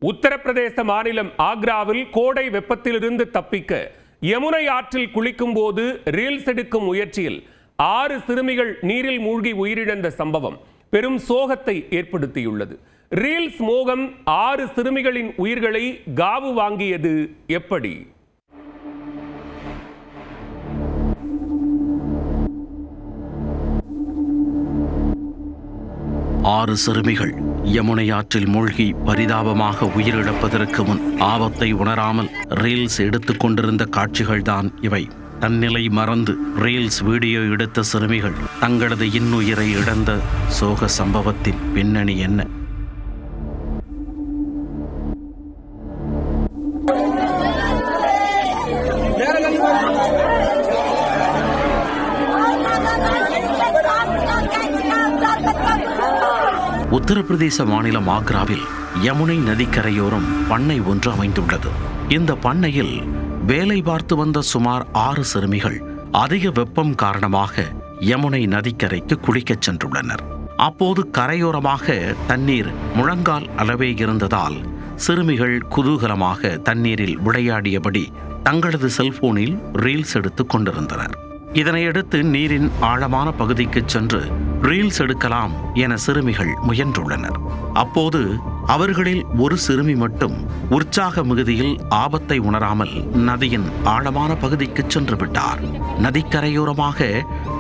உத்தரப்பிரதேச மாநிலம் ஆக்ராவில் கோடை வெப்பத்திலிருந்து தப்பிக்க யமுனை ஆற்றில் குளிக்கும் போது ரீல்ஸ் எடுக்கும் முயற்சியில் 6 சிறுமிகள் நீரில் மூழ்கி உயிரிழந்த சம்பவம் பெரும் சோகத்தை ஏற்படுத்தியுள்ளது. ரீல்ஸ் மோகம் 6 சிறுமிகளின் உயிர்களை காவு வாங்கியது எப்படி? ஆறு சிறுமிகள் யமுனை ஆற்றில் மூழ்கி பரிதாபமாக உயிரிழப்பதற்கு முன் ஆபத்தை உணராமல் ரீல்ஸ் எடுத்துக் கொண்டிருந்த காட்சிகள்தான் இவை. தன்னிலை மறந்து ரீல்ஸ் வீடியோ எடுத்த சிறுமிகள் தங்களது இன்னுயிரை இழந்த சோக சம்பவத்தின் பின்னணி என்ன? உத்தரப்பிரதேச மாநிலம் ஆக்ராவில் யமுனை நதிக்கரையோரம் பண்ணை ஒன்று அமைந்துள்ளது. இந்த பண்ணையில் வேலை பார்த்து வந்த சுமார் 6 சிறுமிகள் அதிக வெப்பம் காரணமாக யமுனை நதிக்கரைக்கு குளிக்கச் சென்றுள்ளனர். அப்போது கரையோரமாக தண்ணீர் முழங்கால் அளவே இருந்ததால் சிறுமிகள் குதூகலமாக தண்ணீரில் விளையாடியபடி தங்களது செல்போனில் ரீல்ஸ் எடுத்துக் கொண்டிருந்தனர். இதனையடுத்து நீரின் ஆழமான பகுதிக்கு சென்று ரீல்ஸ் எடுக்கலாம் என சிறுமிகள் முயன்றுள்ளனர். அப்போது அவர்களில் ஒரு சிறுமி மட்டும் உற்சாக மிகுதியில் ஆபத்தை உணராமல் நதியின் ஆழமான பகுதிக்கு சென்று விட்டார். நதிக்கரையோரமாக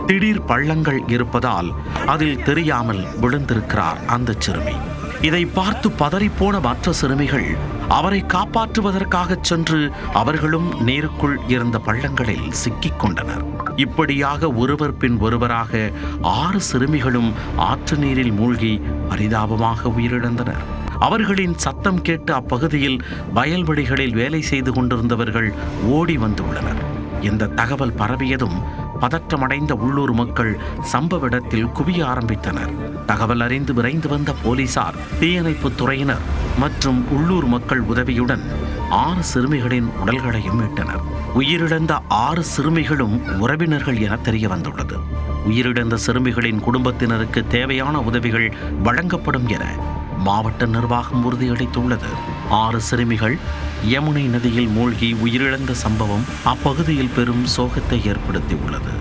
திடீர் பள்ளங்கள் இருப்பதால் அதில் தெரியாமல் விழுந்திருக்கிறார் அந்த சிறுமி. இதை பார்த்து பதறிப்போன மற்ற சிறுமிகள் அவரை காப்பாற்றுவதற்காக சென்று அவர்களும் நீருக்குள் இருந்த பள்ளங்களில் சிக்கிக் கொண்டனர். இப்படியாக ஒருவர் பின் ஒருவராக 6 சிறுமிகளும் ஆற்று நீரில் மூழ்கி பரிதாபமாக உயிரிழந்தனர். அவர்களின் சத்தம் கேட்டு அப்பகுதியில் வயல்வெளிகளில் வேலை செய்து கொண்டிருந்தவர்கள் ஓடி வந்துள்ளனர். இந்த தகவல் பரவியதும் பதற்றமடைந்த உள்ளூர் மக்கள் சம்பவ இடத்தில் குவிய ஆரம்பித்தனர். தகவல் அறிந்து விரைந்து வந்த போலீசார், தீயணைப்புத் துறையினர் மற்றும் உள்ளூர் மக்கள் உதவியுடன் 6 சிறுமிகளின் உடல்களையும் மீட்டனர். உயிரிழந்த 6 சிறுமிகளும் உறவினர்கள் என தெரிய வந்துள்ளது. உயிரிழந்த சிறுமிகளின் குடும்பத்தினருக்கு தேவையான உதவிகள் வழங்கப்படும் என மாவட்ட நிர்வாகம் உறுதியளித்துள்ளது. 6 சிறுமிகள் யமுனை நதியில் மூழ்கி உயிரிழந்த சம்பவம் அப்பகுதியில் பெரும் சோகத்தை ஏற்படுத்தியுள்ளது.